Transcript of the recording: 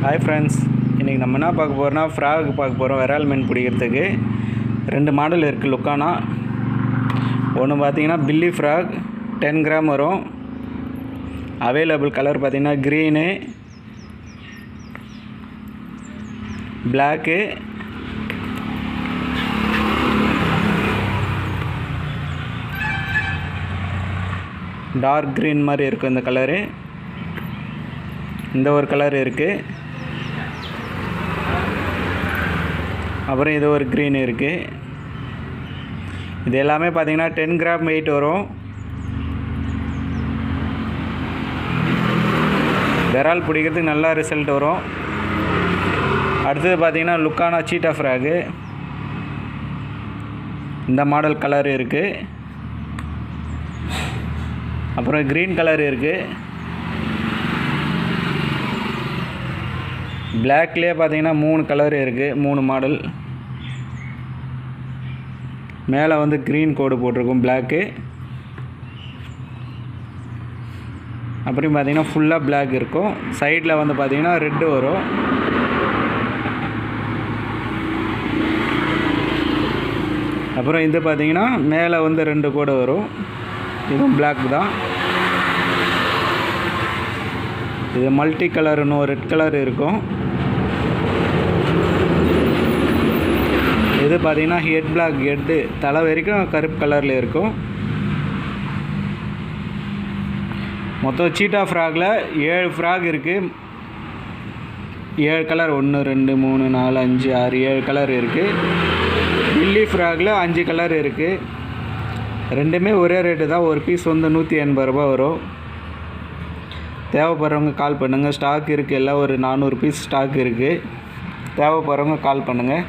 Hi friends, இன்றைக்கி நம்ம என்ன பார்க்க போகிறோம்னா ஃப்ராக் பார்க்க போகிறோம். விரால் மீன் பிடிக்கிறதுக்கு 2 மாடல் இருக்குது லுக்கானா. ஒன்று பார்த்தீங்கன்னா பில்லி ஃப்ராக் 10 கிராம் வரும். அவைலபிள் கலர் பார்த்தீங்கன்னா க்ரீனு, பிளாக்கு, டார்க் க்ரீன் மாதிரி இருக்கும் இந்த கலரு. இந்த ஒரு கலர் இருக்குது. அப்புறம் இது ஒரு க்ரீன் இருக்குது. இது எல்லாமே பார்த்திங்கன்னா 10 கிராம் வெயிட் வரும். விரால் பிடிக்கிறதுக்கு நல்லா ரிசல்ட் வரும். அடுத்தது பார்த்திங்கன்னா லுக்கானா சீட்டா ஃப்ராகு. இந்த மாடல் கலர் இருக்குது. அப்புறம் க்ரீன் கலர் இருக்குது. பிளாக்லேயே பார்த்தீங்கன்னா 3 கலர் இருக்குது, 3 மாடல். மேலே வந்து க்ரீன் கோடு போட்டிருக்கும் பிளாக்கு. அப்புறம் பார்த்தீங்கன்னா ஃபுல்லாக பிளாக் இருக்கும். சைடில் வந்து பார்த்தீங்கன்னா ரெட்டு வரும். அப்புறம் இது பார்த்தீங்கன்னா மேலே வந்து 2 கோடு வரும். இதுவும் பிளாக் தான். இது மல்டி கலர், இன்னும் ரெட் கலர் இருக்கும். இது பார்த்தீங்கன்னா ஹெட் பிளாக், ஹெட்டு தலை வரைக்கும் கருப்பு கலரில் இருக்கும். மொத்தம் சீட்டா ஃப்ராகில் 7 ஃப்ராக் இருக்குது. 7 கலர், 1 2 3 4 5 6 7 கலர் இருக்குது. பில்லி ஃப்ராகில் 5 கலர் இருக்குது. ரெண்டுமே ஒரே ரேட்டு தான். ஒரு பீஸ் வந்து 180 ரூபா வரும். தேவைப்படுறவங்க கால் பண்ணுங்கள். ஸ்டாக் இருக்குது, எல்லாம் ஒரு 400 பீஸ் ஸ்டாக் இருக்குது. தேவைப்படுறவங்க கால் பண்ணுங்கள்.